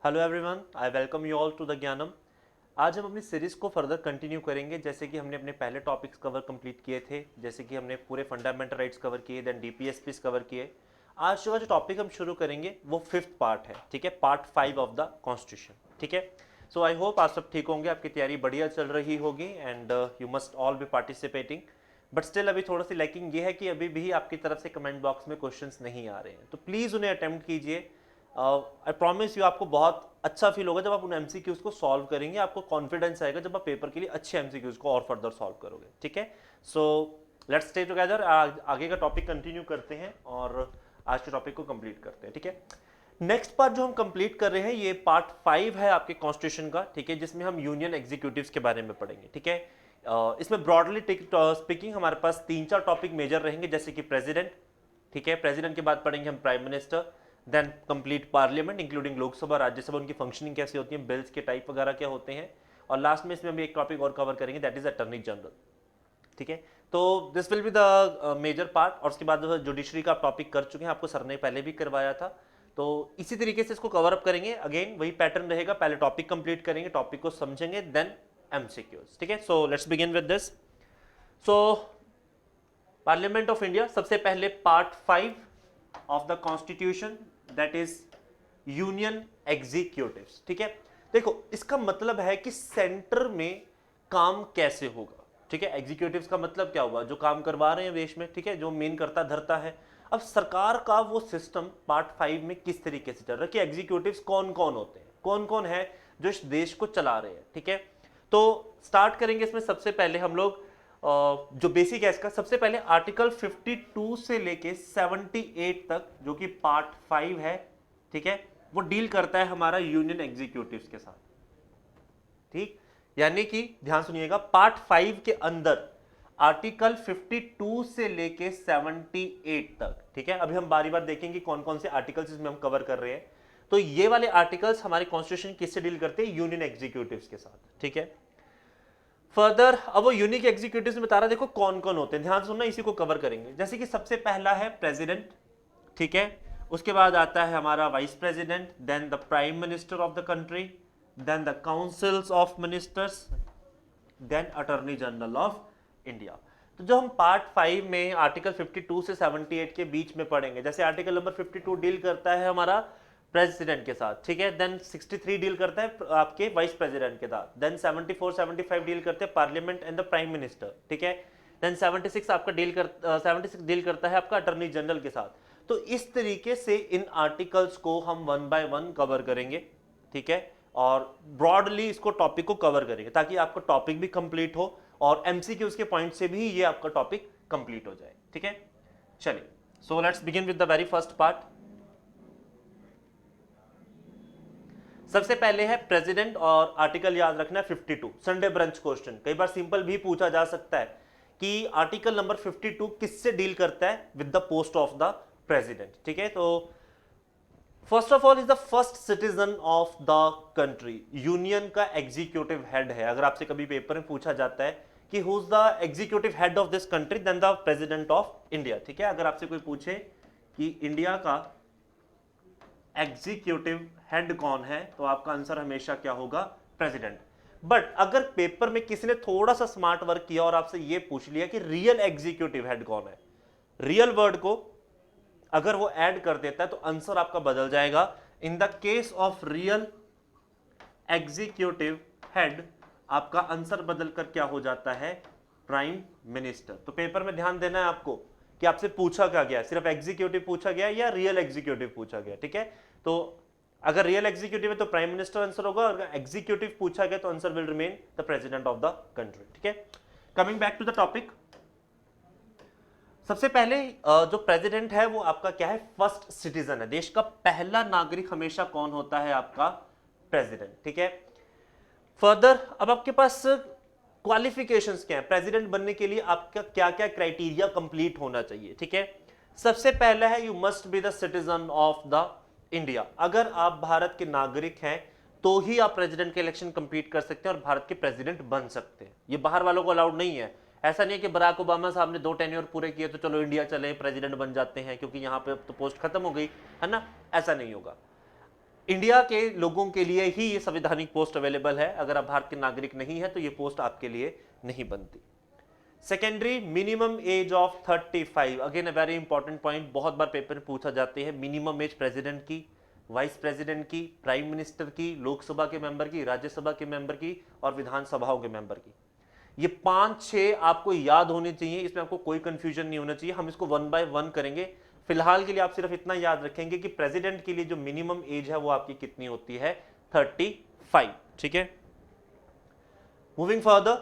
Hello everyone, I welcome you all to the Gyanam. आज हम अपनी सीरीज को फर्दर कंटिन्यू करेंगे। जैसे कि हमने अपने पहले टॉपिक्स कवर कंप्लीट किए थे, जैसे कि हमने पूरे फंडामेंटल राइट्स कवर किए, देन डीपीएसपीस कवर किए। आज जो टॉपिक हम शुरू करेंगे वो फिफ्थ पार्ट है, ठीक है, पार्ट 5 ऑफ द कॉन्स्टिट्यूशन, ठीक है। सो आई होप आप सब ठीक होंगे, आपकी तैयारी बढ़िया चल रही होगी and you must all be participating. But still अभी थोड़ा सी लैकिंग ये है कि अभी भी आपकी तरफ से कमेंट बॉक्स में क्वेश्चंस नहीं आ रहे हैं, तो प्लीज़ उन्हें अटेम्प्ट कीजिए। आई प्रॉमिस यू, आपको बहुत अच्छा फील होगा जब आप उन एमसीक्यूज को सॉल्व करेंगे। आपको कॉन्फिडेंस आएगा जब आप पेपर के लिए अच्छे एमसीक्यूज को और फर्दर सॉल्व करोगे, ठीक है। सो लेट्स स्टे टुगेदर, आगे का टॉपिक कंटिन्यू करते हैं और आज के टॉपिक को कंप्लीट करते हैं, ठीक है। नेक्स्ट पार्ट जो हम कंप्लीट कर रहे हैं ये पार्ट 5 है आपके कॉन्स्टिट्यूशन का, ठीक है, जिसमें हम यूनियन एग्जीक्यूटिव्स के बारे में पढ़ेंगे, ठीक है। इसमें ब्रॉडली स्पीकिंग हमारे पास 3-4 टॉपिक मेजर रहेंगे, जैसे कि प्रेसिडेंट, ठीक है, प्रेसिडेंट के बाद पढ़ेंगे हम prime minister, then complete parliament including Lok Sabha Rajya Sabha, उनकी फंक्शनिंग कैसी होती है, बिल्स के टाइप वगैरह क्या होते हैं, और लास्ट में इसमें हम एक टॉपिक और कवर करेंगे, दैट इज अटर्नी जनरल, ठीक है। तो this will be the major part. और उसके बाद जुडिशरी का टॉपिक कर चुके हैं, आपको सर ने पहले भी करवाया था, तो इसी तरीके से इसको कवर अप करेंगे। अगेन वही पैटर्न रहेगा, पहले टॉपिक कंप्लीट करेंगे, टॉपिक को समझेंगे, देन एमसीक्यूज, ठीक है। So let's begin with this. So parliament of India, सबसे पहले part 5 of the constitution, that is union executives, ठीक है। देखो इसका मतलब है कि सेंटर में काम कैसे होगा, ठीक है। एग्जीक्यूटिव्स का मतलब क्या हुआ, जो काम करवा रहे हैं देश में, ठीक है, जो मेन करता धरता है। अब सरकार का वो सिस्टम पार्ट 5 में किस तरीके से चल रहा है कि एग्जीक्यूटिव्स कौन कौन होते हैं, कौन कौन है जो इस देश को चला रहे हैं, ठीक है। तो स्टार्ट करेंगे इसमें सबसे पहले हम लोग जो बेसिक है इसका, सबसे पहले आर्टिकल 52 से लेके 78 तक जो कि पार्ट 5 है, ठीक है, वो डील करता है हमारा यूनियन एग्जीक्यूटिव्स के साथ, ठीक। यानी कि ध्यान सुनिएगा, पार्ट 5 के अंदर आर्टिकल 52 से लेके 78 तक, ठीक है। अभी हम बारी बार देखेंगे कौन कौन से आर्टिकल्स इसमें हम कवर कर रहे हैं। तो ये वाले आर्टिकल्स हमारे कॉन्स्टिट्यूशन किससे डील करते हैं, यूनियन एग्जीक्यूटिव्स के साथ, ठीक है। फर्दर अब वो यूनिक एग्जीक्यूटिव्स में बता रहा, देखो कौन कौन होते हैं, ध्यान सुनना, इसी को कवर करेंगे। जैसे कि सबसे पहला है प्रेसिडेंट, ठीक है, उसके बाद आता है हमारा vice president, then the prime minister of the country, then the councils of ministers, then attorney general of India. तो जो हम पार्ट 5 में आर्टिकल 52 से 78 के बीच में पढ़ेंगे, जैसे आर्टिकल नंबर 52 डील करता है हमारा प्रेसिडेंट के साथ, ठीक है, देन 63 डील करता है आपके वाइस प्रेसिडेंट के साथ, देन 74 75 डील करते हैं parliament and the prime minister, ठीक है, देन 76 आपका 76 डील करता है आपका अटॉर्नी जनरल के साथ। तो इस तरीके से इन आर्टिकल्स को हम 1 बाय 1 कवर करेंगे, ठीक है, और ब्रॉडली इसको टॉपिक को कवर करेंगे ताकि आपका टॉपिक भी कंप्लीट हो और एमसीक्यूज के पॉइंट से भी ये आपका टॉपिक कंप्लीट हो जाए, ठीक है। चलिए, so let's begin with the very first part. सबसे पहले है प्रेसिडेंट, और आर्टिकल याद रखना है 52, संडे ब्रंच क्वेश्चन, कई बार सिंपल भी पूछा जा सकता है कि आर्टिकल नंबर 52 किससे डील करता है, with the post of the president, ठीक है। तो first of all is the first citizen of the country, union का एग्जीक्यूटिव हेड है। अगर आपसे कभी पेपर में पूछा जाता है कि who is the executive head of this country, then the president of India, ठीक है। अगर आपसे कोई पूछे कि इंडिया का एग्जीक्यूटिव हेड कौन है, तो आपका आंसर हमेशा क्या होगा, प्रेसिडेंट। बट अगर पेपर में किसी ने थोड़ा सा स्मार्ट वर्क किया और आपसे यह पूछ लिया कि रियल एग्जीक्यूटिव हेड कौन है, रियल वर्ड को अगर वो ऐड कर देता है तो आंसर आपका बदल जाएगा। In the case of real executive head, आपका आंसर बदल कर क्या हो जाता है, प्राइम मिनिस्टर। तो पेपर में ध्यान देना है आपको कि आपसे पूछा क्या गया, सिर्फ एग्जीक्यूटिव पूछा गया या रियल एग्जीक्यूटिव पूछा गया, ठीक है। तो अगर रियल एग्जीक्यूटिव है तो प्राइम मिनिस्टर आंसर होगा, और अगर एग्जीक्यूटिव पूछा गया तो answer will remain the president of the country, ठीक है। Coming back to the topic, सबसे पहले जो प्रेसिडेंट है वो आपका क्या है, फर्स्ट सिटीजन है। देश का पहला नागरिक हमेशा कौन होता है, आपका प्रेसिडेंट, ठीक है। फर्दर अब आपके पास क्वालिफिकेशंस क्या है, प्रेसिडेंट बनने के लिए आपका क्या क्या क्राइटेरिया कंप्लीट होना चाहिए, ठीक है। सबसे पहला है you must be the citizen of the India. अगर आप भारत के नागरिक हैं तो ही आप प्रेसिडेंट के इलेक्शन कंप्लीट कर सकते हैं और भारत के प्रेसिडेंट बन सकते हैं। ये बाहर वालों को अलाउड नहीं है। ऐसा नहीं है कि बराक ओबामा साहब ने 2 टेन्योर पूरे किए तो चलो इंडिया चले प्रेसिडेंट बन जाते हैं क्योंकि यहाँ पे तो पोस्ट खत्म हो गई है ना, ऐसा नहीं होगा। इंडिया के लोगों के लिए ही ये संवैधानिक पोस्ट अवेलेबल है, अगर आप भारत के नागरिक नहीं है तो ये पोस्ट आपके लिए नहीं बनती। Secondary minimum age of 35, again a very important point, बहुत बार पेपर में पूछा जाते हैं। मिनिमम एज प्रेसिडेंट की, वाइस प्रेसिडेंट की, प्राइम मिनिस्टर की, लोकसभा के मेंबर की, राज्यसभा के मेंबर की और विधानसभाओं के मेंबर की। ये 5-6 आपको याद होने चाहिए, इसमें आपको कोई कंफ्यूजन नहीं होना चाहिए। हम इसको वन बाय वन करेंगे। फिलहाल के लिए आप सिर्फ इतना याद रखेंगे कि प्रेसिडेंट के लिए जो मिनिमम एज है वो आपकी कितनी होती है, 35। ठीक है, moving further,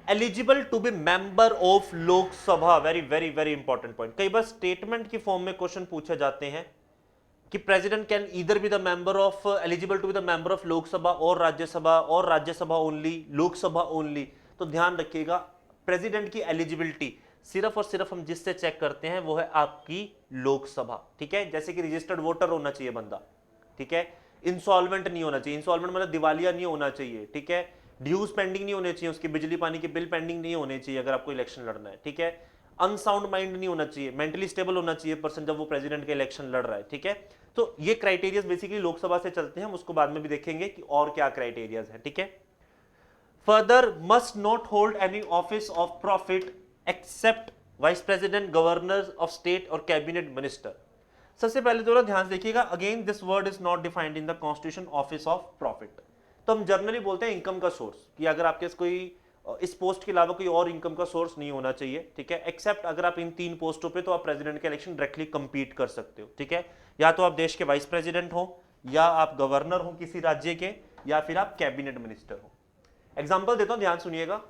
eligible to be member of Lok Sabha, very very very important point. कई बार स्टेटमेंट की फॉर्म में क्वेश्चन पूछे जाते हैं कि president can either be the member of, eligible to be the member of Lok Sabha और राज्यसभा ओनली, लोकसभा ओनली। तो ध्यान रखिएगा, प्रेसिडेंट की एलिजिबिलिटी सिर्फ और सिर्फ हम जिससे चेक करते हैं वो है आपकी लोकसभा। ठीक है, जैसे कि रजिस्टर्ड वोटर होना चाहिए बंदा, ठीक है, इंसॉल्वेंट नहीं होना चाहिए, इंसॉल्वेंट मतलब दिवालिया नहीं होना चाहिए, ठीक है, ड्यूज पेंडिंग नहीं होने चाहिए, उसके बिजली पानी के बिल पेंडिंग नहीं होने चाहिए अगर आपको इलेक्शन लड़ना है, ठीक है, अनसाउंड माइंड नहीं होना चाहिए, मेंटली स्टेबल होना चाहिए पर्सन जब वो प्रेसिडेंट के इलेक्शन लड़ रहा है। ठीक है, तो ये क्राइटेरिया बेसिकली लोकसभा से चलते हैं, हम उसको बाद में भी देखेंगे कि और क्या क्राइटेरियाज हैं। ठीक है, further must not hold any office of profit except vice president, governor of state और कैबिनेट मिनिस्टर। सबसे पहले तो ध्यान से देखिएगा, again this word is not defined in the constitution, office of profit. तो हम जनरली बोलते हैं इनकम का सोर्स, कि अगर आपके कोई इस पोस्ट के अलावा कोई और इनकम का सोर्स नहीं होना चाहिए। ठीक है, एक्सेप्ट अगर आप इन 3 पोस्टों पे तो आप प्रेसिडेंट के इलेक्शन डायरेक्टली कंपीट कर सकते हो। ठीक है, या तो आप देश के वाइस प्रेसिडेंट हो, या आप गवर्नर हो किसी राज्य के, या फिर आप कैबिनेट मिनिस्टर हो। एग्जाम्पल देता हूं, ध्यान सुनिएगा।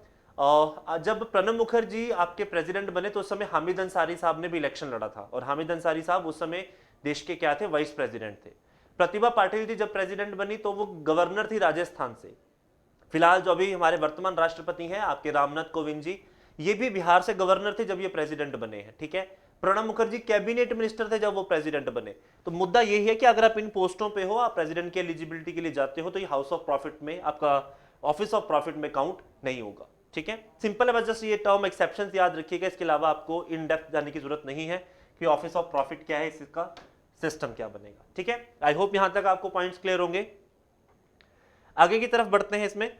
जब प्रणब मुखर्जी आपके प्रेसिडेंट बने तो उस समय हामिद अंसारी साहब ने भी इलेक्शन लड़ा था, और हामिद अंसारी साहब उस समय देश के क्या थे, वाइस प्रेसिडेंट थे। प्रतिभा पाटिल जी जब प्रेसिडेंट बनी तो वो गवर्नर थी राजस्थान से। फिलहाल जो अभी हमारे वर्तमान राष्ट्रपति हैं आपके रामनाथ कोविंद जी, ये भी बिहार से गवर्नर थे जब ये प्रेसिडेंट बने हैं। ठीक है, प्रणब मुखर्जी कैबिनेट मिनिस्टर थे जब वो प्रेसिडेंट बने। तो मुद्दा यही है कि अगर आप इन पोस्टों पे हो, आप प्रेसिडेंट की एलिजिबिलिटी के लिए जाते हो, तो ये हाउस ऑफ प्रॉफिट में, आपका ऑफिस ऑफ प्रॉफिट में काउंट नहीं होगा। ठीक है, सिंपल है, बस जस्ट ये टर्म एक्सेप्शन याद रखिएगा, इसके अलावा आपको इन डेप्थ जाने की जरूरत नहीं है कि ऑफिस ऑफ प्रॉफिट क्या है, इसका सिस्टम क्या बनेगा। ठीक है, आई होप यहां तक आपको पॉइंट्स क्लियर होंगे। आगे की तरफ बढ़ते हैं। इसमें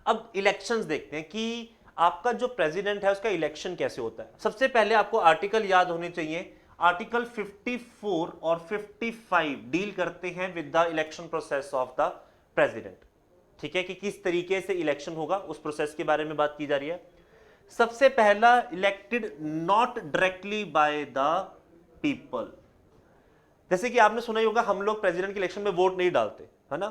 अब इलेक्शंस देखते हैं कि आपका जो प्रेसिडेंट है उसका इलेक्शन कैसे होता है। सबसे पहले आपको आर्टिकल याद होने चाहिए, आर्टिकल 54 और 55 डील करते हैं with the election process of the president. ठीक है, कि किस तरीके से इलेक्शन होगा उस प्रोसेस के बारे में बात की जा रही है। सबसे पहला, elected not directly by the people. जैसे कि आपने सुना ही होगा, हम लोग प्रेसिडेंट के इलेक्शन में वोट नहीं डालते, है ना।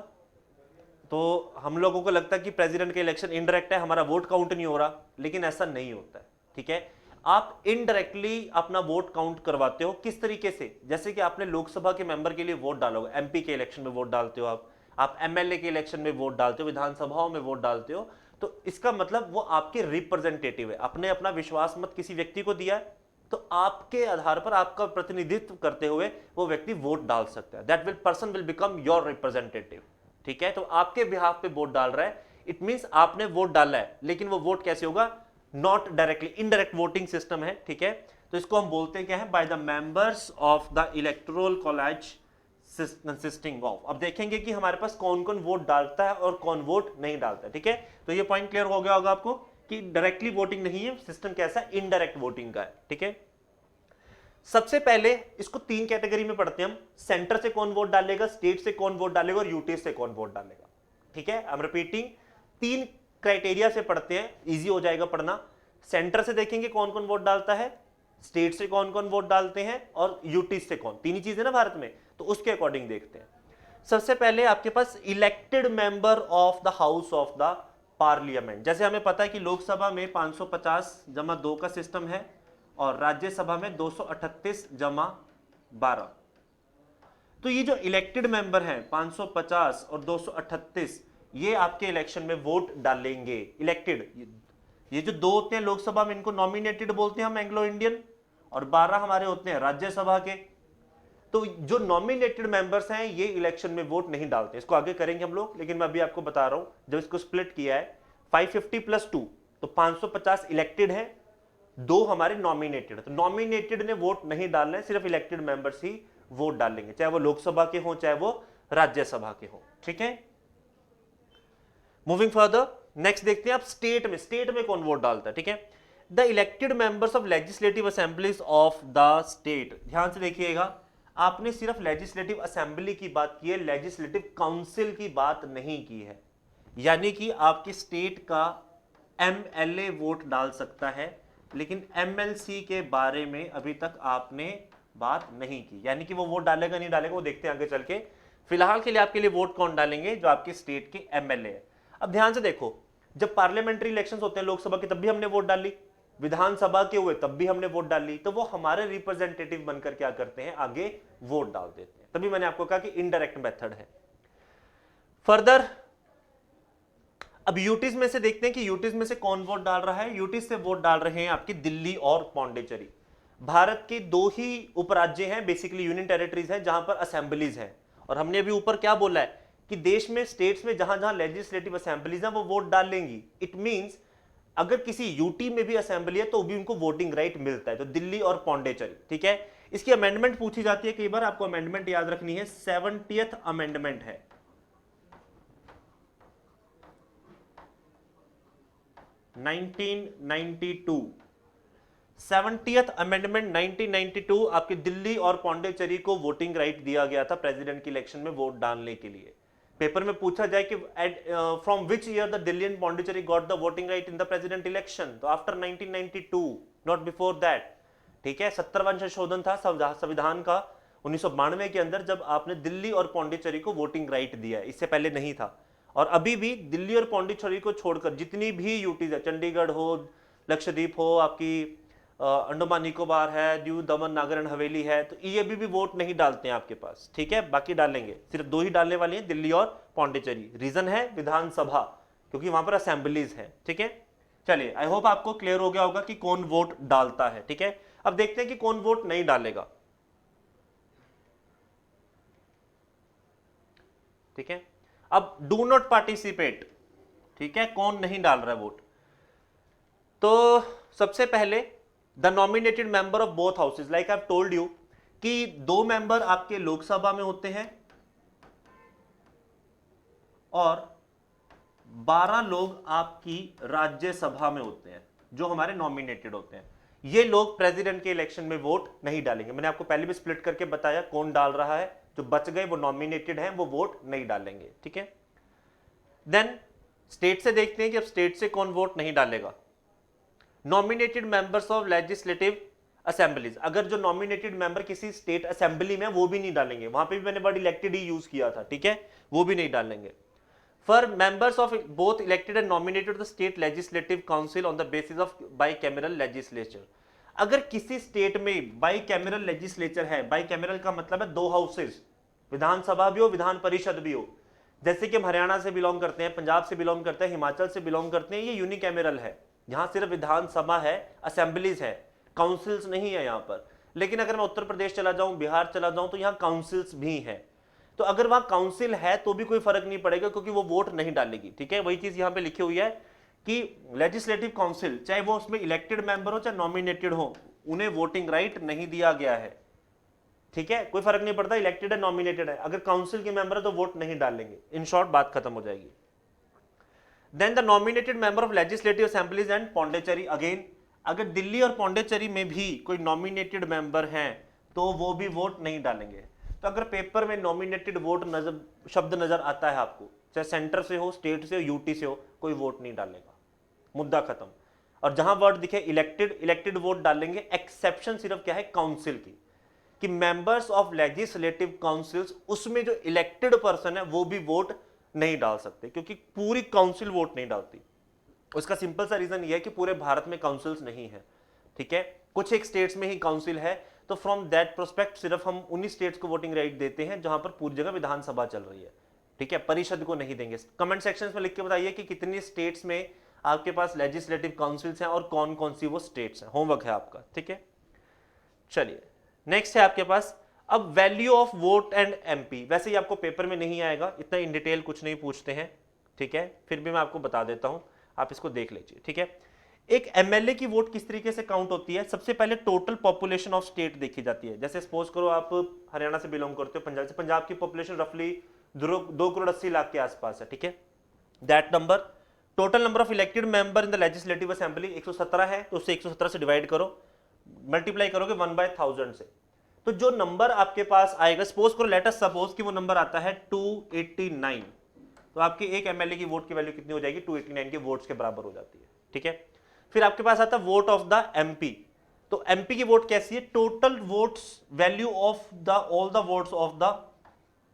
तो हम लोगों को लगता है कि प्रेसिडेंट का इलेक्शन इनडायरेक्ट है, हमारा वोट काउंट नहीं हो रहा, लेकिन ऐसा नहीं होता है। ठीक है, आप इनडायरेक्टली अपना वोट काउंट करवाते हो। किस तरीके से, जैसे कि आपने लोकसभा के मेंबर के लिए वोट डालोगे, एमपी के इलेक्शन में वोट डालते हो, आप एमएलए के इलेक्शन में वोट डालते हो, विधानसभाओं में वोट डालते हो, तो इसका मतलब वो आपके रिप्रेजेंटेटिव है। अपने अपना विश्वास मत किसी व्यक्ति को दिया है, तो आपके आधार पर आपका प्रतिनिधित्व करते हुए वो व्यक्ति वोट डाल सकता है। That person will become your representative. ठीक है, तो आपके बिहाफ पे वोट डाल रहा है, इट मींस आपने वोट डाला है, लेकिन वो वोट कैसे होगा, not directly, indirect voting system है। ठीक है, तो इसको हम बोलते हैं क्या है, by the members of the electoral college consisting of. अब देखेंगे कि हमारे पास कौन कौन वोट डालता है और कौन वोट नहीं डालता है। ठीक है, तो ये पॉइंट क्लियर हो गया होगा आपको कि डायरेक्टली वोटिंग नहीं है, सिस्टम कैसा है, इनडायरेक्ट वोटिंग का है। ठीक है, सबसे पहले इसको 3 कैटेगरी में पढ़ते हैं हम, सेंटर से कौन वोट डालेगा, स्टेट से कौन वोट डालेगा और यूटी से कौन वोट डालेगा। ठीक है, आई एम रिपीटिंग, 3 क्राइटेरिया से पढ़ते हैं, इजी हो जाएगा पढ़ना। सेंटर से देखेंगे कौन कौन वोट डालता है, स्टेट से कौन कौन वोट डालते हैं, और यूटी से कौन, 3 ही चीजें ना भारत में, तो उसके अकॉर्डिंग देखते हैं। सबसे पहले आपके पास elected member of the house of the parliament. जैसे हमें पता है कि लोकसभा में 550 जमा 2 का सिस्टम है, और राज्यसभा में 238 जमा 12। तो ये जो इलेक्टेड मेंबर हैं 550 और 238, ये आपके इलेक्शन में वोट डालेंगे। इलेक्टेड, ये जो 2 होते हैं लोकसभा में, इनको नॉमिनेटेड बोलते हैं हम एंग्लो इंडियन, और 12 हमारे होते हैं राज्यसभा के। तो जो नॉमिनेटेड मेंबर्स हैं ये इलेक्शन में वोट नहीं डालते, इसको आगे करेंगे हम लोग, लेकिन मैं अभी आपको बता रहा हूं, जब इसको स्प्लिट किया है 550 + 2, तो 550 इलेक्टेड है, 2 हमारे नॉमिनेटेड। तो नॉमिनेटेड ने वोट नहीं डालना है, सिर्फ इलेक्टेड मेंबर्स ही वोट डालेंगे, चाहे वो लोकसभा के हों चाहे वो राज्यसभा के हों। ठीक है, मूविंग फर्दर, नेक्स्ट देखते हैं आप स्टेट में कौन वोट डालता है। ठीक है, the elected members of legislative assemblies of the state. ध्यान से देखिएगा, आपने सिर्फ लेजिस्लेटिव असेंबली की बात की है, लेजिस्लेटिव काउंसिल की बात नहीं की है। यानी कि आपके स्टेट का एमएलए वोट डाल सकता है, लेकिन एमएलसी के बारे में अभी तक आपने बात नहीं की। यानी कि वो वोट डालेगा नहीं डालेगा वो देखते हैं आगे चल के। फिलहाल के लिए आपके लिए वोट कौन डालेंगे, जो आपके स्टेट के एमएलए है। अब ध्यान से देखो, जब पार्लियामेंट्री इलेक्शंस होते हैं लोकसभा के तब भी हमने वोट डाली, विधानसभा के हुए तब भी हमने वोट डाली, तो वो हमारे रिप्रेजेंटेटिव बनकर क्या करते हैं, आगे वोट डाल देते हैं। तभी मैंने आपको कहा कि इनडायरेक्ट मेथड है। फर्दर अब यूटीज में से देखते हैं कि यूटीज में से कौन वोट डाल रहा है। यूटीज से वोट डाल रहे हैं आपकी दिल्ली और पौंडीचेरी। भारत के दो ही उपराज्य हैं, बेसिकली यूनियन टेरिटरीज हैं, जहां पर असेंबलीज हैं। और हमने अभी ऊपर क्या बोला है कि देश में स्टेट्स में जहां जहां लेजिस्लेटिव असेंबलीज हैं वो वोट डाल लेंगी। इट मींस अगर किसी यूटी में भी असेंबली है तो भी उनको वोटिंग राइट मिलता है, तो दिल्ली और पौंडीचेरी। ठीक है, इसकी अमेंडमेंट पूछी जाती है कई बार, आपको अमेंडमेंट याद रखनी है, 70th अमेंडमेंट है। 1992 70th अमेंडमेंट 1992 आपकी दिल्ली और पौंडीचेरी को वोटिंग राइट दिया गया था प्रेसिडेंट की इलेक्शन में वोट डालने के लिए। पेपर में पूछा जाए कि from which year the Delhi and Pondicherry got the voting right in the president election, तो आफ्टर 1992, नॉट बिफोर दैट। ठीक है, 70वां संशोधन था संविधान का 1992 के अंदर, जब आपने दिल्ली और पौंडीचेरी को वोटिंग राइट दिया है, इससे पहले नहीं था। और अभी भी दिल्ली और पौंडीचेरी को छोड़कर जितनी भी यूटीज है, चंडीगढ़ हो, लक्षद्वीप हो, आपकी अंडमान निकोबार है, दीव दमन नागर एंड हवेली है, तो ये भी वोट नहीं डालते हैं आपके पास। ठीक है, बाकी डालेंगे, सिर्फ दो ही डालने वाली हैं, दिल्ली और पौंडीचेरी। रीजन है विधानसभा, क्योंकि वहां पर असेंबलीज है। ठीक है, चलिए, आई होप आपको क्लियर हो गया होगा कि कौन वोट डालता है। ठीक है, अब देखते हैं कि कौन वोट नहीं डालेगा। ठीक है, अब डू नॉट पार्टिसिपेट। ठीक है, कौन नहीं डाल रहा है वोट, तो सबसे पहले the nominated member of both houses, like I have told you कि 2 मेंबर आपके लोकसभा में होते हैं और 12 लोग आपकी राज्यसभा में होते हैं, जो हमारे नॉमिनेटेड होते हैं। ये लोग प्रेसिडेंट के इलेक्शन में वोट नहीं डालेंगे। मैंने आपको पहले भी स्प्लिट करके बताया कौन डाल रहा है, जो बच गए वो नॉमिनेटेड हैं, वो वोट नहीं डालेंगे। ठीक है, देन स्टेट से देखते हैं कि अब स्टेट से कौन वोट नहीं डालेगा। Nominated members of legislative assemblies, अगर जो नॉमिनेटेड मेंबर किसी स्टेट असेंबली में, वो भी नहीं डालेंगे। वहां पे भी मैंने वर्ड इलेक्टेड ही यूज किया था। ठीक है, वो भी नहीं डालेंगे। For members of both elected and nominated the state legislative council on the basis of bicameral legislature, अगर किसी स्टेट में बाइकैमरल लेजिस्लेचर है, बाइकैमरल का मतलब है 2 हाउसेज, विधानसभा भी हो विधान परिषद भी हो। जैसे कि हम हरियाणा से बिलोंग करते हैं, पंजाब से बिलोंग करते हैं, हिमाचल से बिलोंग करते हैं, ये यूनिकैमरल है, यहां सिर्फ विधानसभा है, असेंबलीज है, काउंसिल्स नहीं है यहां पर। लेकिन अगर मैं उत्तर प्रदेश चला जाऊं, बिहार चला जाऊं, तो यहां काउंसिल्स भी हैं। तो अगर वहां काउंसिल है तो भी कोई फर्क नहीं पड़ेगा, क्योंकि वो वोट नहीं डालेगी। ठीक है, वही चीज यहां पे लिखी हुई है कि लेजिस्लेटिव काउंसिल, चाहे वो उसमें इलेक्टेड मेंबर हो चाहे नॉमिनेटेड हो, उन्हें वोटिंग राइट नहीं दिया गया है। ठीक है, कोई फर्क नहीं पड़ता इलेक्टेड है नॉमिनेटेड है, अगर काउंसिल के मेंबर है तो वोट नहीं डालेंगे। इन शॉर्ट बात खत्म हो जाएगी। Then the nominated member of legislative assemblies and Pondicherry, अगेन अगर दिल्ली और पौंडीचेरी में भी कोई नॉमिनेटेड मेंबर हैं तो वो भी वोट नहीं डालेंगे। तो अगर पेपर में नॉमिनेटेड वोट शब्द नजर आता है आपको, चाहे सेंटर से हो, स्टेट से हो, यूटी से हो, कोई वोट नहीं डालेगा, मुद्दा खत्म। और जहां वर्ड दिखे इलेक्टेड वोट डालेंगे। एक्सेप्शन सिर्फ क्या है, काउंसिल की, कि मेंबर्स ऑफ लेजिस्लेटिव काउंसिल्स, उसमें जो इलेक्टेड पर्सन है वो भी वोट नहीं डाल सकते, क्योंकि पूरी काउंसिल वोट नहीं डालती। उसका सिंपल सा रीजन ये है कि पूरे भारत में काउंसिल्स नहीं है। ठीक है, कुछ एक स्टेट्स में ही काउंसिल है, तो फ्रॉम दैट प्रोस्पेक्ट सिर्फ हम उन्हीं स्टेट्स को वोटिंग राइट देते हैं जहां पर पूरी जगह विधानसभा चल रही है। ठीक है, परिषद को नहीं देंगे। कमेंट सेक्शन में लिख के बताइए कि कितनी स्टेट्स में आपके पास लेजिस्लेटिव काउंसिल्स हैं और कौन कौन सी वो स्टेट्स हैं, होमवर्क है आपका। ठीक है, चलिए नेक्स्ट है आपके पास अब value of vote and MP. वैसे ही आपको पेपर में नहीं आएगा, इतना इन डिटेल कुछ नहीं पूछते हैं। ठीक है, फिर भी मैं आपको बता देता हूं, आप इसको देख लीजिए। ठीक है, एक एमएलए की वोट किस तरीके से काउंट होती है? सबसे पहले टोटल पॉपुलेशन ऑफ स्टेट देखी जाती है। जैसे सपोज करो आप हरियाणा से बिलोंग करते हो, पंजाब से, पंजाब की पॉपुलेशन रफली 2 करोड़ 80 लाख के आसपास है, ठीक है। That number, total number of elected member in the legislative assembly 117 है, तो उससे 117 से डिवाइड करो, मल्टीप्लाई करोगे 1/1000 से, तो जो नंबर आपके पास आएगा, सपोज करो लेट अस सपोज कि वो नंबर आता है 289, तो आपके एक एमएलए की वोट की वैल्यू कितनी हो जाएगी? 289 के वोट्स के बराबर हो जाती है, ठीक है। फिर आपके पास आता है वोट ऑफ द एमपी, तो एमपी की वोट कैसी है? Total votes value of the all the votes of the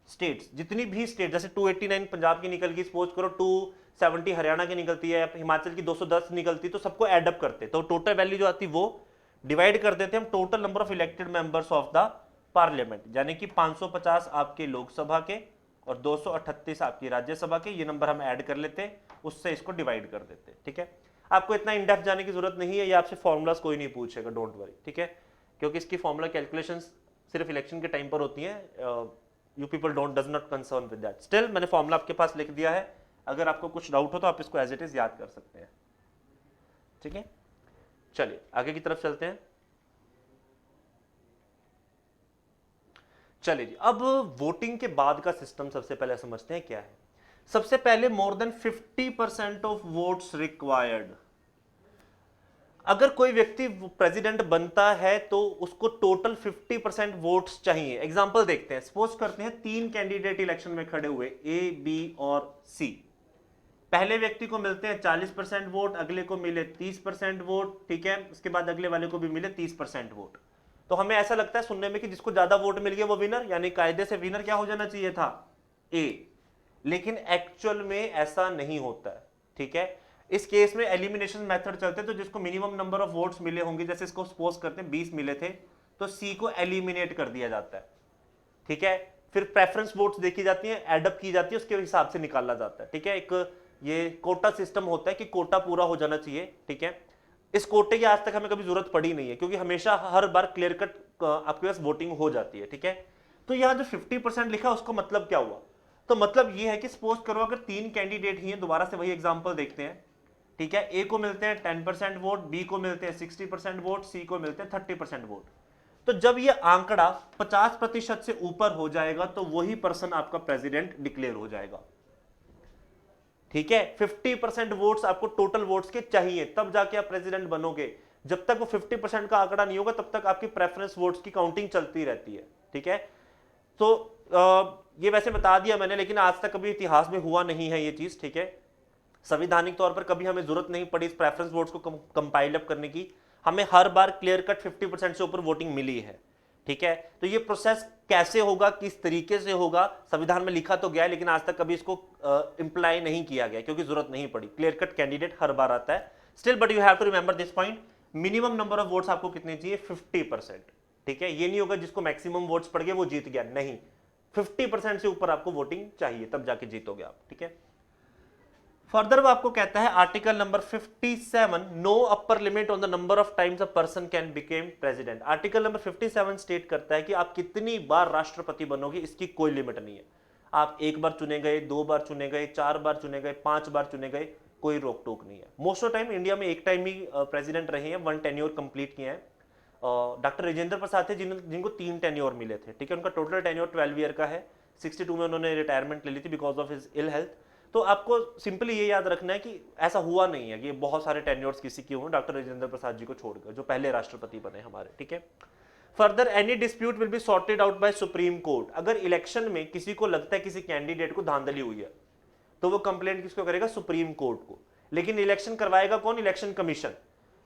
states, जितनी भी स्टेट, जैसे 289 पंजाब की निकल गई, सपोज करो 270 हरियाणा की निकलती है, हिमाचल की 210 निकलती, तो सबको एडअप करते, तो टोटल वैल्यू जो आती वो डिवाइड कर देते हम total number of elected members of the parliament, यानी कि 550 आपके लोकसभा के और 238 आपकी राज्यसभा के, ये नंबर हम ऐड कर लेते, उससे इसको डिवाइड कर देते, ठीक है। आपको इतना इन डेप्थ जाने की जरूरत नहीं है, ये आपसे फॉर्मूलाज कोई नहीं पूछेगा, डोंट वरी, ठीक है, क्योंकि इसकी फॉर्मूला कैलकुलेशंस सिर्फ इलेक्शन के टाइम पर होती हैं। You people does not concern with that. Still मैंने फॉर्मूला आपके पास लिख दिया है, अगर आपको कुछ डाउट हो तो आप इसको एज इट इज याद कर सकते हैं, ठीक है। चलिए आगे की तरफ चलते हैं। चलिए जी, अब वोटिंग के बाद का सिस्टम सबसे पहले समझते हैं क्या है। सबसे पहले more than 50% of votes required. अगर कोई व्यक्ति प्रेसिडेंट बनता है तो उसको टोटल 50% वोट्स चाहिए। एग्जांपल देखते हैं, सपोज करते हैं 3 कैंडिडेट इलेक्शन में खड़े हुए, ए, बी और सी। पहले व्यक्ति को मिलते हैं 40% वोट, अगले को मिले 30% वोट, ठीक है, उसके बाद अगले वाले को भी मिले 30% वोट। तो हमें ऐसा लगता है सुनने में कि जिसको ज्यादा वोट मिल गया वो विनर, यानी कायदे से विनर क्या हो जाना चाहिए था? ए। लेकिन एक्चुअल में ऐसा नहीं होता है, ठीक है। इस केस में एलिमिनेशन मेथड चलते हैं, तो जिसको मिनिमम नंबर ऑफ वोट्स मिले होंगे, जैसे इसको सपोज करते हैं 20 मिले थे, तो सी को एलिमिनेट कर दिया जाता है, ठीक है। फिर प्रेफरेंस वोट्स देखी जाती हैं, एडअप की जाती है, उसके हिसाब से निकाला जाता है, ठीक है। एक ये कोटा सिस्टम होता है कि कोटा पूरा हो जाना चाहिए, ठीक है। इस कोटे की आज तक हमें कभी जरूरत पड़ी नहीं है, क्योंकि हमेशा हर बार क्लियर कट आपके पास वोटिंग हो जाती है, ठीक है। तो यहां जो 50% लिखा उसका मतलब क्या हुआ? तो मतलब ये है कि सपोज करो अगर 3 कैंडिडेट ही हैं, दोबारा से वही एग्जांपल देखते हैं, ठीक है। ए को मिलते हैं 10% वोट, बी को मिलते हैं 60% वोट, सी को मिलते हैं 30% वोट। तो जब ये आंकड़ा 50% से ऊपर हो जाएगा तो वही पर्सन आपका प्रेसिडेंट डिक्लेयर हो जाएगा, ठीक है। 50% वोट्स आपको टोटल वोट्स के चाहिए, तब जाके आप प्रेसिडेंट बनोगे। जब तक वो 50% का आंकड़ा नहीं होगा तब तक आपकी प्रेफरेंस वोट्स की काउंटिंग चलती रहती है, ठीक है। तो ये वैसे बता दिया मैंने, लेकिन आज तक कभी इतिहास में हुआ नहीं है ये चीज, ठीक है। संवैधानिक तौर पर कभी हमें जरूरत नहीं पड़ी इस प्रेफरेंस वोट्स को कंपाइल अप करने की, हमें हर बार क्लियर कट 50% से ऊपर वोटिंग मिली है, ठीक है। तो ये प्रोसेस कैसे होगा, किस तरीके से होगा, संविधान में लिखा तो गया है, लेकिन आज तक कभी इसको इंप्लाई नहीं किया गया, क्योंकि जरूरत नहीं पड़ी। क्लियर कट कैंडिडेट हर बार आता है। Still but you have to remember this point, minimum number of votes आपको कितने चाहिए? 50%, ठीक है। ये नहीं होगा जिसको मैक्सिमम वोट्स पड़ गए वो जीत गया, नहीं, 50% से ऊपर आपको वोटिंग चाहिए, तब जाके जीतोगे आप, ठीक है। फर्दर वो आपको कहता है article number 57, no upper limit on the number of times a person can become president. Article number 57 state करता है कि आप कितनी बार राष्ट्रपति बनोगे इसकी कोई लिमिट नहीं है। आप 1 बार चुने गए, 2 बार चुने गए, 4 बार चुने गए, 5 बार चुने गए, कोई रोक टोक नहीं है। मोस्ट ऑफ टाइम इंडिया में एक टाइम ही प्रेसिडेंट रहे हैं, 1 टेन्योर कंप्लीट किए हैं। डॉक्टर राजेंद्र प्रसाद थे जिनको 3 टेन्योर मिले थे, ठीक है। उनका टोटल टेन्योर 12 ईयर का है। 62 में उन्होंने रिटायरमेंट ले ली थी because of his ill health. तो आपको सिंपली ये याद रखना है कि ऐसा हुआ नहीं है कि बहुत सारे टेन्योर्स किसी के हुए डॉक्टर राजेंद्र प्रसाद जी को छोड़कर, जो पहले राष्ट्रपति बने हमारे, ठीक है। Further any dispute will be sorted out by supreme court. अगर इलेक्शन में किसी को लगता है किसी कैंडिडेट को धांधली हुई है तो वो कंप्लेंट किसको करेगा? सुप्रीम कोर्ट को। लेकिन इलेक्शन करवाएगा कौन? इलेक्शन कमीशन,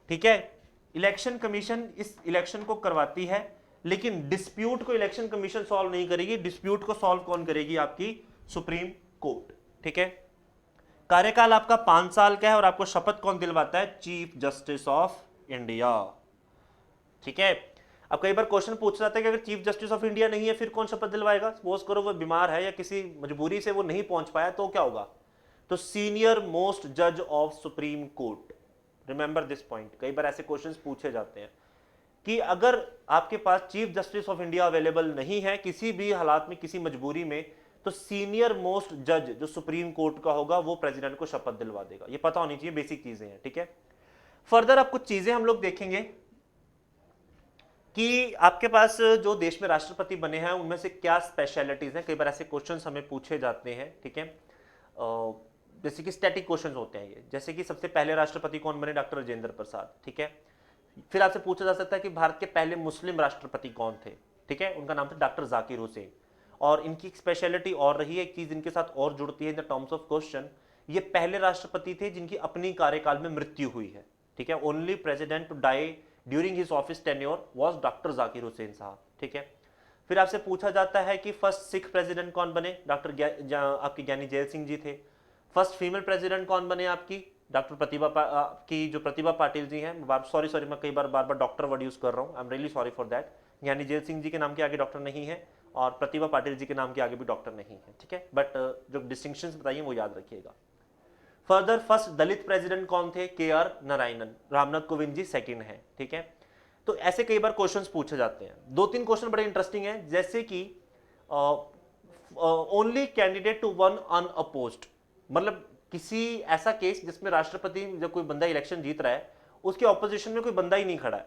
ठीक है। इलेक्शन कमीशन इस इलेक्शन को करवाती है, लेकिन डिस्प्यूट को इलेक्शन कमीशन सॉल्व नहीं करेगी। डिस्प्यूट को सॉल्व कौन करेगी? आपकी सुप्रीम कोर्ट, ठीक है। कार्यकाल आपका 5 साल का है और आपको शपथ कौन दिलवाता है? चीफ जस्टिस ऑफ इंडिया, ठीक है। अब कई बार क्वेश्चन पूछ जाता है कि अगर चीफ जस्टिस ऑफ इंडिया नहीं है फिर कौन शपथ दिलवाएगा? सपोज करो वो बीमार है या किसी मजबूरी से वो नहीं पहुंच पाया, तो क्या होगा? तो सीनियर मोस्ट जज of supreme court. Remember this point, कई बार ऐसे क्वेश्चंस पूछे जाते हैं कि अगर आपके पास chief justice of India available नहीं है किसी भी हालात में, किसी मजबूरी में, तो सीनियर मोस्ट जज जो सुप्रीम कोर्ट का होगा वो प्रेसिडेंट को शपथ दिलवा देगा। ये पता होनी चाहिए, बेसिक चीजें हैं, ठीक है। फर्दर अब कुछ चीजें हम लोग देखेंगे कि आपके पास जो देश में राष्ट्रपति बने हैं उनमें से क्या स्पेशलिटीज हैं। कई बार ऐसे क्वेश्चंस हमें पूछे जाते हैं, ठीक है। जैसे कि स्टैटिक क्वेश्चंस होते हैं ये, जैसे कि सबसे पहले राष्ट्रपति कौन बने, डॉक्टर राजेंद्र प्रसाद, ठीक है। फिर आपसे पूछा जा सकता है कि भारत के पहले मुस्लिम राष्ट्रपति कौन थे, ठीक है, उनका नाम था डॉक्टर जाकिर हुसैन। और इनकी स्पेशलिटी और रही है, एक चीज इनके साथ और जुड़ती है in the terms of question, ये पहले राष्ट्रपति थे जिनकी अपनी कार्यकाल में मृत्यु हुई है, ठीक है। Only president to die during his office tenure was doctor Zakir Hussain साहब, ठीक है। फिर आपसे पूछा जाता है कि फर्स्ट सिख प्रेसिडेंट कौन बने, आपके ज्ञानी जैल सिंह जी थे। फर्स्ट फीमेल प्रेसिडेंट कौन बने आपकी, डॉक्टर की जो प्रतिभा पाटिल जी हैं। सॉरी मैं कई बार बार डॉक्टर वर्ड यूज कर रहा हूँ, I am really sorry for that. ज्ञानी जैल सिंह जी के नाम के आगे डॉक्टर नहीं है और प्रतिभा पाटिल जी के नाम के आगे भी डॉक्टर नहीं है, ठीक है। बट जो डिस्टिंक्शंस बताइए वो याद रखिएगा। फर्दर फर्स्ट दलित प्रेसिडेंट कौन थे, KR नारायणन। रामनाथ कोविंद जी सेकंड है, ठीक है। तो ऐसे कई बार क्वेश्चंस पूछे जाते हैं। दो तीन क्वेश्चन बड़े इंटरेस्टिंग हैं, जैसे कि only candidate to won unopposed, मतलब किसी ऐसा केस जिसमें राष्ट्रपति जब कोई बंदा इलेक्शन जीत रहा है उसके ऑपोजिशन में कोई बंदा ही नहीं खड़ा है,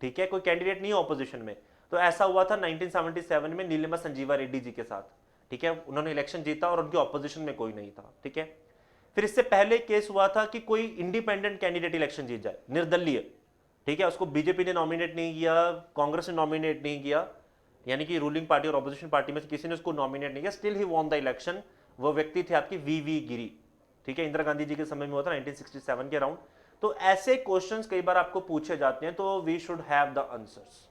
ठीक है, कोई कैंडिडेट नहीं है ऑपोजिशन में। तो ऐसा हुआ था 1977 में नीलिमा संजीवा रेड्डी जी के साथ, ठीक है। उन्होंने इलेक्शन जीता और उनके ऑपोजिशन में कोई नहीं था, ठीक है। फिर इससे पहले केस हुआ था कि कोई इंडिपेंडेंट कैंडिडेट इलेक्शन जीत जाए, निर्दलीय, ठीक है, उसको बीजेपी ने नॉमिनेट नहीं किया, कांग्रेस ने नॉमिनेट नहीं किया, यानी कि रूलिंग पार्टी और ऑपोजिशन पार्टी में से किसी ने उसको नॉमिनेट नहीं किया, still he won the election. वो व्यक्ति थे आपकी VV गिरी, ठीक है, इंदिरा गांधी जी के समय में हुआ था 1967 के अराउंड। तो ऐसे क्वेश्चंस कई बार आपको पूछे जाते हैं, तो we should have the answers,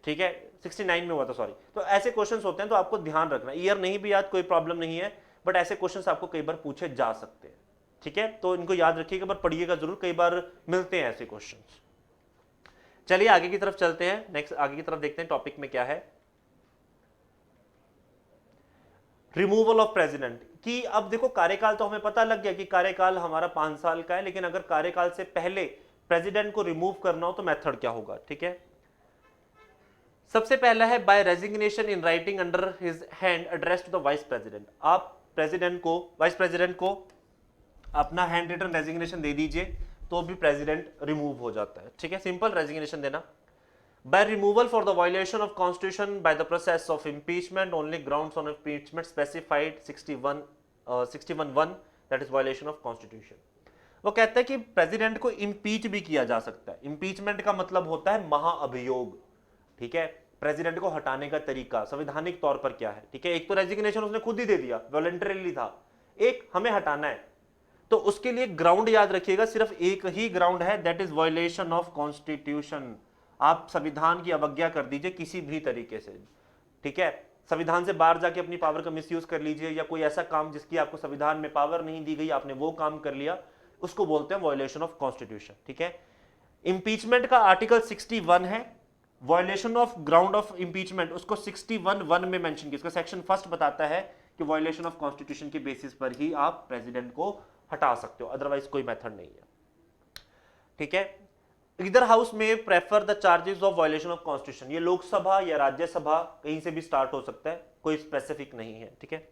ठीक है। 69 में हुआ था, सॉरी। तो ऐसे क्वेश्चंस होते हैं, तो आपको ध्यान रखना, ईयर नहीं भी याद कोई प्रॉब्लम नहीं है, बट ऐसे क्वेश्चंस आपको कई बार पूछे जा सकते हैं, ठीक है। तो इनको याद रखिएगा, पर पढ़िएगा जरूर, कई बार मिलते हैं ऐसे क्वेश्चंस। चलिए आगे की तरफ चलते हैं, नेक्स्ट आगे की तरफ देखते हैं टॉपिक में क्या है। रिमूवल ऑफ प्रेसिडेंट की, अब देखो कार्यकाल तो हमें पता लग गया कि कार्यकाल हमारा 5 साल का है, लेकिन अगर कार्यकाल से पहले प्रेसिडेंट को रिमूव करना हो तो मेथड क्या होगा, ठीक है। सबसे पहला है by resignation in writing under his hand address to the vice president. आप वाइस प्रेसिडेंट को अपना हैंड रिटन रेजिग्नेशन दे दीजिए तो भी प्रेसिडेंट रिमूव हो जाता है, ठीक है, सिंपल रेजिग्नेशन देना। By removal for the violation of constitution by the process of impeachment only grounds on impeachment specified 61(1) that is violation of constitution. वो कहता है कि प्रेसिडेंट को इंपीच भी किया जा सकता है। इंपीचमेंट का मतलब होता है महाअभियोग, ठीक है। प्रेसिडेंट को हटाने का तरीका संवैधानिक तौर पर क्या है, ठीक है। एक तो रेजिग्नेशन उसने खुद ही दे दिया, वॉलंटरीली था, एक हमें हटाना है, तो उसके लिए ग्राउंड याद रखिएगा, सिर्फ एक ही ग्राउंड है, that is violation of constitution. आप संविधान की अवज्ञा कर दीजिए किसी भी तरीके से, ठीक है। संविधान से बाहर जाके अपनी पावर का मिसयूज कर लीजिए, या कोई ऐसा काम जिसकी आपको संविधान में पावर नहीं दी गई आपने वो काम कर लिया, उसको बोलते हैं वायलेशन ऑफ कॉन्स्टिट्यूशन, ठीक है। इंपीचमेंट का आर्टिकल 61 है, violation of ground of impeachment उसको 61(1) में मेंशन किया। इसका सेक्शन फर्स्ट बताता है कि वायलेशन ऑफ कॉन्स्टिट्यूशन के बेसिस पर ही आप प्रेसिडेंट को हटा सकते हो, अदरवाइज कोई मेथड नहीं है, ठीक है। इधर हाउस में prefer the charges of violation of constitution, ये लोकसभा या राज्यसभा कहीं से भी स्टार्ट हो सकता है, कोई स्पेसिफिक नहीं है, ठीक है।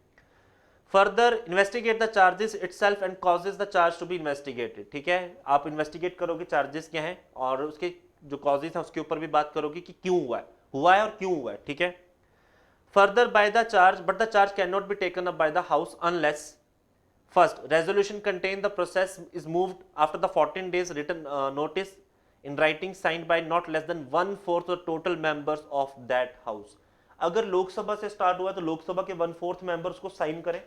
Further investigate the charges itself and causes the charge to be investigated, ठीक है। आप इन्वेस्टिगेट करोगे चार्जेस क्या हैं और उसके जो कॉजेज हैं उसके ऊपर भी बात करोगे कि क्यों हुआ है और क्यों हुआ है, ठीक है। Further by the charge, but the charge can not be taken up by the house unless first resolution contain the process is moved after the 14 days written notice in writing signed by not less than 1/4 of the total members of that house। अगर लोकसभा से start हुआ तो लोकसभा के 1/4 members को sign करें,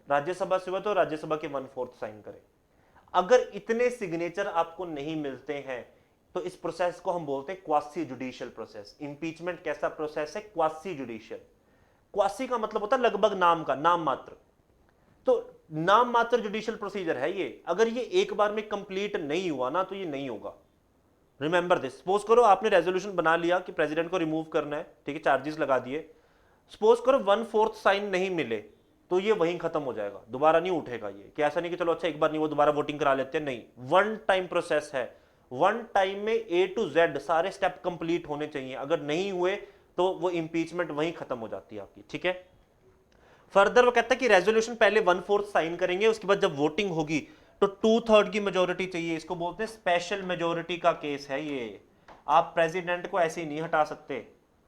राज्यसभा से हुआ तो राज्यसभा के 1/4 साइन करें। अगर इतने सिग्नेचर आपको नहीं मिलते हैं तो इस प्रोसेस को हम बोलते हैं क्वासी जुडिशियल प्रोसेस। इंपीचमेंट कैसा प्रोसेस है, क्वासी जुडिशियल। क्वासी का मतलब होता है लगभग नाम का, नाम मात्र, तो नाम मात्र जुडिशियल प्रोसीजर है ये। अगर ये एक बार में कंप्लीट नहीं हुआ ना तो ये नहीं होगा, रिमेंबर दिस। सपोज करो आपने रेजोल्यूशन बना लिया कि प्रेसिडेंट को रिमूव करना है, ठीक है, चार्जेस लगा दिए, सपोज करो 1/4 साइन नहीं मिले तो ये वहीं खत्म हो जाएगा, दोबारा नहीं उठेगा ये। कि ऐसा नहीं कि चलो अच्छा एक बार नहीं वो दोबारा वोटिंग करा लेते हैं, नहीं, वन टाइम प्रोसेस है, वन टाइम में A to Z सारे स्टेप कंप्लीट होने चाहिए। अगर नहीं हुए तो वो इंपीचमेंट वहीं खत्म हो जाती है आपकी, ठीक है। फर्दर वो कहता है कि रेजोल्यूशन पहले 1/4 साइन करेंगे, उसके बाद जब वोटिंग होगी तो 2/3 की मेजोरिटी चाहिए, इसको बोलते हैं स्पेशल मेजोरिटी का केस है ये। आप प्रेसिडेंट को ऐसे ही नहीं हटा सकते।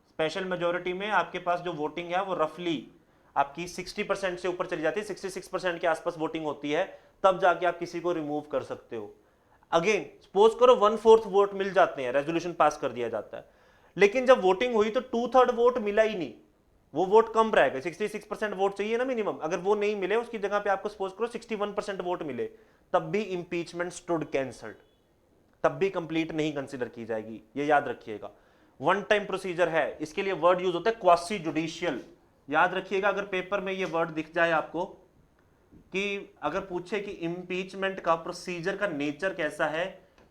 स्पेशल मेजोरिटी में आपके पास जो वोटिंग है वो रफली आपकी 60% से ऊपर चली जाती है, 66% के आसपास वोटिंग होती है, तब जाके आप किसी को रिमूव कर सकते हो। अगेन सपोज करो 1/4 वोट मिल जाते हैं, रेजोल्यूशन पास कर दिया जाता है, लेकिन जब वोटिंग हुई तो 2/3 वोट मिला ही नहीं, वो वोट कम रहेगा। 66% वोट चाहिए ना मिनिमम, अगर वो नहीं मिले उसकी जगह पे आपको सपोज करो 61% वोट मिले, तब भी इंपीचमेंट स्टूड कैंसल्ड, तब भी कंप्लीट नहीं कंसीडर की जाएगी, ये याद रखिएगा। वन टाइम प्रोसीजर है, इसके लिए वर्ड यूज होता है क्वासी जुडिशियल। याद रखिएगा, अगर पेपर में ये वर्ड दिख जाए आपको कि अगर पूछे कि इंपीचमेंट का प्रोसीजर का नेचर कैसा है,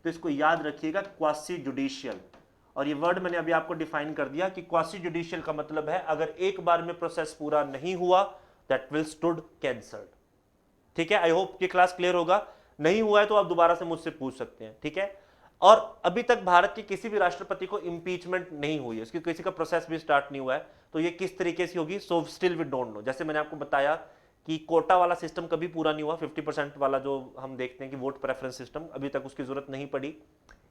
तो इसको याद रखिएगा क्वासी जुडिशियल। और ये वर्ड मैंने अभी आपको डिफाइन कर दिया कि क्वासी जुडिशियल का मतलब है अगर एक बार में प्रोसेस पूरा नहीं हुआ, दैट विल स्टूड कैंसल्ड। ठीक है, आई होप ये क्लास क्लियर होगा। नहीं हुआ है तो आप दोबारा से मुझसे पूछ सकते हैं, ठीक है। और अभी तक भारत के किसी भी राष्ट्रपति को इंपीचमेंट नहीं हुई है, उसकी किसी का प्रोसेस भी स्टार्ट नहीं हुआ है, तो ये किस तरीके से होगी, so still we don't know. जैसे मैंने आपको बताया कि कोटा वाला सिस्टम कभी पूरा नहीं हुआ, 50% वाला जो हम देखते हैं कि वोट प्रेफरेंस सिस्टम, अभी तक उसकी जरूरत नहीं पड़ी।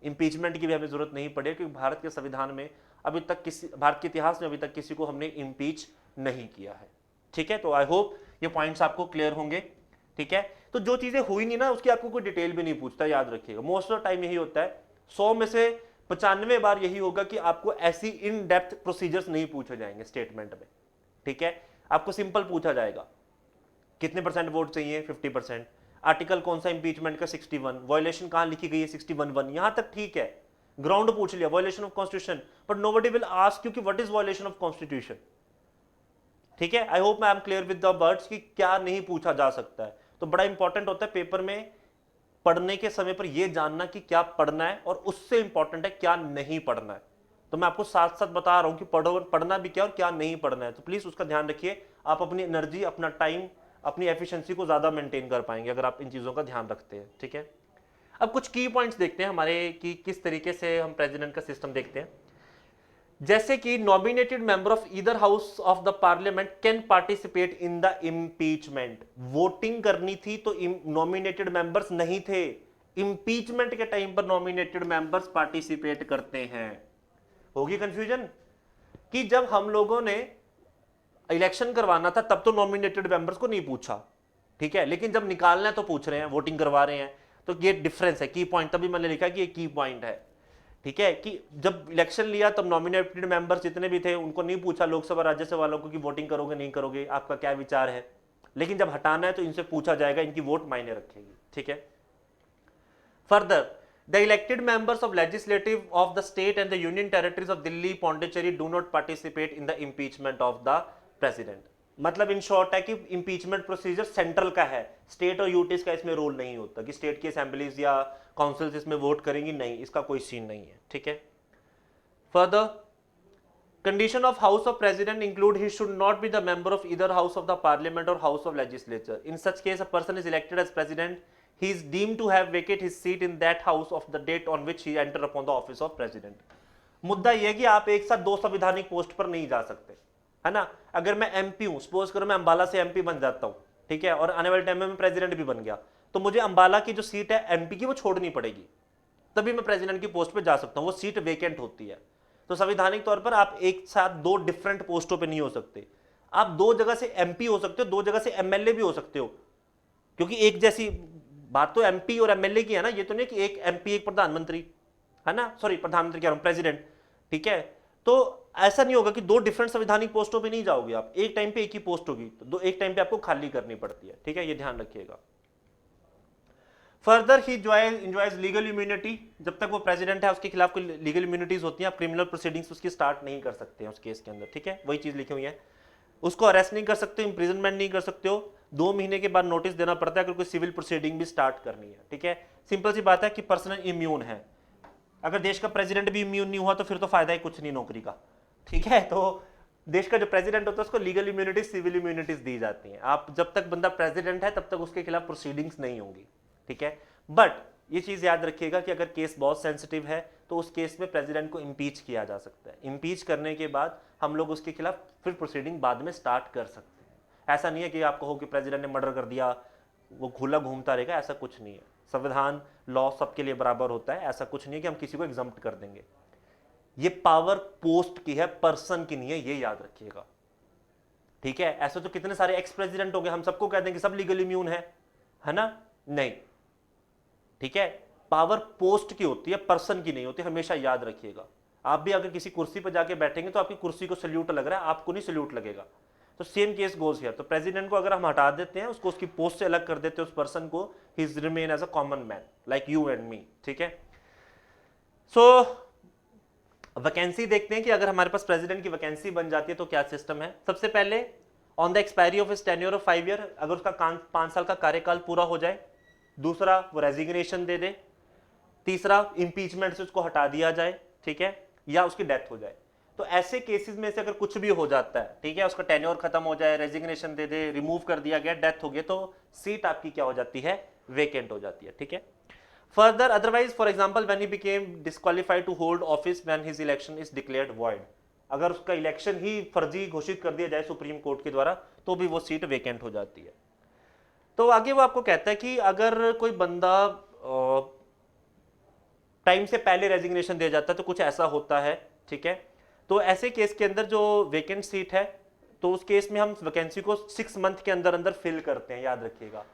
इंपीचमेंट की भी हमें जरूरत नहीं पड़ी, क्योंकि भारत के संविधान में अभी तक किसी, भारत के इतिहास में अभी तक किसी को हमने इंपीच नहीं किया है, ठीक है। तो आई होप ये पॉइंट्स आपको क्लियर होंगे, ठीक है। तो जो चीजें हुई नहीं ना उसकी आपको कोई डिटेल भी नहीं पूछता, याद रखिएगा। मोस्ट ऑफ टाइम यही होता है, 100 में से 95 बार यही होगा कि आपको ऐसी इन डेप्थ प्रोसीजर्स नहीं पूछे जाएंगे स्टेटमेंट में, ठीक है। आपको सिंपल पूछा जाएगा कितने परसेंट वोट चाहिए, 50%, आर्टिकल कौन सा इंपीचमेंट का 61, वायलेशन कहां लिखी गई है 61(1), यहां तक ठीक है। ग्राउंड पूछ लिया, violation of constitution, but nobody will ask you कि what is violation of constitution, ठीक है। I hope I am clear with the words कि क्या नहीं पूछा जा सकता है। तो बड़ा इंपॉर्टेंट होता है पेपर में पढ़ने के समय पर यह जानना कि क्या पढ़ना है, और उससे इंपॉर्टेंट है क्या नहीं पढ़ना है। तो मैं आपको साथ साथ बता रहा हूं कि पढ़ना भी क्या और क्या नहीं पढ़ना है, तो प्लीज उसका ध्यान रखिए। आप अपनी एनर्जी, अपना टाइम, अपनी एफिशिएंसी को ज्यादा मेंटेन कर पाएंगे अगर आप इन चीजों का ध्यान रखते हैं, ठीक है। अब कुछ की पॉइंट्स देखते हैं हमारे कि किस तरीके से हम प्रेसिडेंट का सिस्टम देखते हैं। जैसे कि nominated member of either house of the parliament can participate in the impeachment. Voting करनी थी तो नॉमिनेटेड मेंबर्स नहीं थे, इम्पीचमेंट के टाइम पर नॉमिनेटेड मेंबर्स पार्टिसिपेट करते हैं। होगी कंफ्यूजन कि जब हम लोगों ने इलेक्शन करवाना था तब तो नॉमिनेटेड मेंबर्स को नहीं पूछा, ठीक है, लेकिन जब निकालना है तो पूछ रहे हैं, वोटिंग करवा रहे हैं। तो ये डिफरेंस है, की पॉइंट, तभी मैंने लिखा कि ये की पॉइंट है, ठीक है। कि जब इलेक्शन लिया तब नॉमिनेटेड मेंबर्स जितने भी थे उनको नहीं पूछा, लोकसभा राज्यसभा वालों को कि वोटिंग करोगे नहीं करोगे, आपका क्या विचार है। लेकिन जब हटाना है तो इनसे पूछा जाएगा, इनकी वोट मायने रखेगी, ठीक है। Further, the elected members of legislative of the state and the union territories of Delhi, Pondicherry do not participate in the impeachment of the president। मतलब इन शॉर्ट है कि इंपीचमेंट प्रोसीजर सेंट्रल का है, state और UTs का इसमें role नहीं होता कि स्टेट की असेंबलीज या काउंसिल्स इसमें वोट करेंगी, नहीं, इसका कोई सीन नहीं है, ठीक है। Further, condition of house of president include he should not be the member of either house of the parliament और house of legislature. In such case a person is elected as president, he is deemed to have vacate his seat in that house of the date on which he enter upon the office of president। मुद्दा यह है कि आप एक साथ दो संवैधानिक post पर नहीं जा सकते, है ना। अगर मैं एमपी हूं, सपोज करो मैं अंबाला से एमपी बन जाता हूं, ठीक है, और आने वाले टाइम में मैं प्रेसिडेंट भी बन गया, तो मुझे अंबाला की जो सीट है एमपी की वो छोड़नी पड़ेगी, तभी मैं प्रेसिडेंट की पोस्ट पर जा सकता हूं, वो सीट वेकेंट होती है। तो संवैधानिक तौर पर आप एक साथ दो डिफरेंट पोस्टों पर नहीं हो सकते। आप दो जगह से एमपी हो सकते हो, दो जगह से एमएलए भी हो सकते हो, क्योंकि एक जैसी बात तो एमपी और एमएलए की है ना, ये तो नहीं कि एक एमपी एक प्रधानमंत्री, है ना, सॉरी प्रधानमंत्री कह रहा हूं, प्रेसिडेंट, ठीक है। तो ऐसा नहीं होगा कि दो डिफरेंट संवैधानिक पोस्टों पे नहीं जाओगे आप, एक टाइम पे एक ही पोस्ट होगी, तो दो एक टाइम पे आपको खाली करनी पड़ती है, ठीक है, ये ध्यान रखिएगा। Further he enjoys legal immunity, जब तक वो प्रेसिडेंट है उसके खिलाफ कोई लीगल इम्यूनिटीज होती हैं, आप क्रिमिनल प्रोसीडिंग्स उसकी स्टार्ट नहीं कर सकते हैं उस केस के अंदर, ठीक है, वही चीज लिखी हुई है। उसको अरेस्ट नहीं कर सकते, इंप्रिजनमेंट नहीं कर सकते हो, 2 महीने के बाद नोटिस देना पड़ता है अगर कोई सिविल प्रोसीडिंग भी स्टार्ट करनी है, ठीक है। सिंपल सी बात है कि पर्सन इम्यून है, अगर देश का प्रेसिडेंट भी इम्यून नहीं हुआ तो फिर तो फायदा ही कुछ नहीं नौकरी का, ठीक है। तो देश का जो प्रेसिडेंट होता है उसको लीगल इम्यूनिटीज, सिविल इम्यूनिटीज दी जाती हैं। आप जब तक बंदा प्रेसिडेंट है तब तक उसके खिलाफ प्रोसीडिंग्स नहीं होंगी, ठीक है। बट ये चीज याद रखिएगा कि अगर केस बहुत सेंसिटिव है तो उस केस में प्रेसिडेंट को इंपीच किया जा सकता है। इंपीच करने के बाद हम लोग उसके खिलाफ फिर प्रोसीडिंग बाद में स्टार्ट कर सकते हैं। ऐसा नहीं है कि आपको हो कि प्रेसिडेंट ने मर्डर कर दिया, वो खुला घूमता रहेगा, ऐसा कुछ नहीं है। संविधान लॉ सबके लिए बराबर होता है, ऐसा कुछ नहीं है कि हम किसी को एग्जम्प्ट कर देंगे। ये पावर पोस्ट की है, पर्सन की नहीं है, ये याद रखिएगा, ठीक है। ऐसे तो कितने सारे एक्स प्रेसिडेंट हो गए, हम सबको कह देंगे सब लीगल इम्यून है ना, नहीं, ठीक है। पावर पोस्ट की होती है, पर्सन की नहीं होती, हमेशा याद रखिएगा। आप भी अगर किसी कुर्सी पर जाके बैठेंगे तो आपकी कुर्सी को सल्यूट लग रहा है, आपको नहीं सल्यूट लगेगा। तो सेम केस गोज हियर। तो प्रेसिडेंट को अगर हम हटा देते हैं, उसको उसकी पोस्ट से अलग कर देते हैं, उस पर्सन को, he is remain as a common man like you and me, ठीक है। सो वैकेंसी देखते हैं कि अगर हमारे पास प्रेसिडेंट की वैकेंसी बन जाती है तो क्या सिस्टम है। सबसे पहले on the expiry of his tenure of 5 year, अगर उसका 5 साल का कार्यकाल पूरा हो जाए। दूसरा, वो रेजिग्नेशन दे दे। तीसरा, इंपीचमेंट से उसको हटा दिया जाए, ठीक है, या उसकी डेथ हो जाए। तो ऐसे केसेस में से अगर कुछ भी हो जाता है, ठीक है, उसका टेन्योर खत्म हो जाए, रेजिग्नेशन दे दे, रिमूव कर दिया गया, डेथ हो गई, तो सीट आपकी क्या हो जाती है, वेकेंट हो जाती है, ठीक है। Further, otherwise for example when he became disqualified to hold office when his election is declared void, अगर उसका इलेक्शन ही फर्जी घोषित कर दिया जाए सुप्रीम कोर्ट के द्वारा, तो भी वो सीट वेकेंट हो जाती है। तो आगे वो आपको कहता है कि अगर कोई बंदा टाइम से पहले रेजिग्नेशन दिया जाता है तो कुछ ऐसा होता है, ठीक है। तो ऐसे केस के अंदर जो वेकेंट सीट है, तो उस केस में हम वैकेंसी को 6 मंथ के अंदर अंदर फिल करते हैं, याद रखिएगा।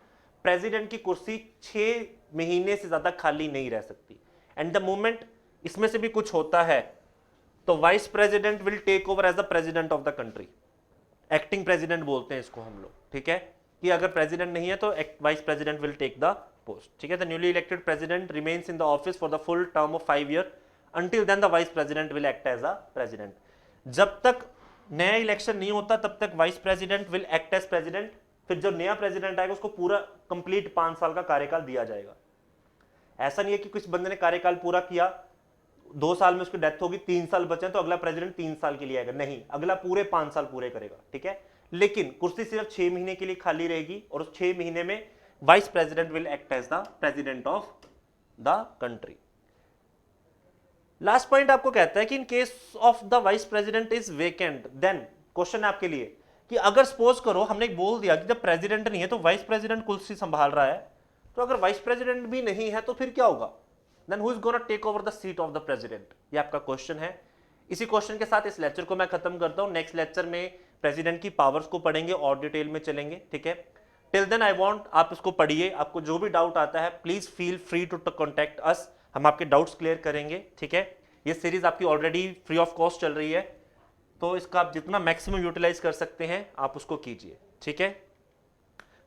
प्रेसिडेंट की कुर्सी 6 महीने से ज्यादा खाली नहीं रह सकती। एंड द मोमेंट इसमें से भी कुछ होता है तो vice president will take over as the president of the country. Acting president बोलते हैं इसको हम लोग, ठीक है, कि अगर प्रेसिडेंट नहीं है तो vice president will take the post, ठीक है। The newly elected president remains in the office for the full term of 5 year until then the vice president will act as a president। जब तक नया election नहीं होता तब तक vice president will act as president. फिर जब नया प्रेसिडेंट आएगा उसको पूरा कंप्लीट 5 साल का कार्यकाल दिया जाएगा। ऐसा नहीं है कि कुछ बंदे ने कार्यकाल पूरा किया, 2 साल में उसकी डेथ होगी, 3 साल बचे तो अगला प्रेसिडेंट 3 साल के लिए आएगा, नहीं, अगला पूरे 5 साल पूरे करेगा, ठीक है। लेकिन कुर्सी सिर्फ 6 महीने के लिए खाली रहेगी और उस 6 महीने में vice president will act as the president of the country. Last point आपको कहता है कि in case of the vice president is vacant, then question है आपके लिए कि अगर सपोज करो हमने बोल दिया कि जब प्रेसिडेंट नहीं है तो वाइस प्रेसिडेंट कुर्सी संभाल रहा है, तो अगर वाइस प्रेसिडेंट भी नहीं है तो फिर क्या होगा, then who is gonna take over the seat of the president, ये आपका क्वेश्चन है। इसी क्वेश्चन के साथ इस लेक्चर को मैं खत्म करता हूं। नेक्स्ट लेक्चर में प्रेसिडेंट की पावर्स को पढ़ेंगे और डिटेल में चलेंगे, ठीक है। टिल देन आई वांट आप इसको पढ़िए, आपको जो भी डाउट आता है please feel free to contact us, हम आपके डाउट्स क्लियर करेंगे, ठीक है। ये सीरीज आपकी ऑलरेडी फ्री ऑफ कॉस्ट चल रही है, तो इसका आप जितना मैक्सिमम यूटिलाइज कर सकते हैं आप उसको कीजिए, ठीक है।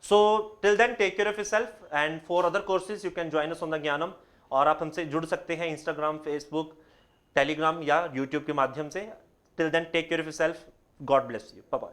So till then take care of yourself and for other courses you can join us on the Gyanam, और आप हमसे जुड़ सकते हैं इंस्टाग्राम, फेसबुक, टेलीग्राम या यूट्यूब के माध्यम से। Till then take care of yourself, God bless you, bye bye.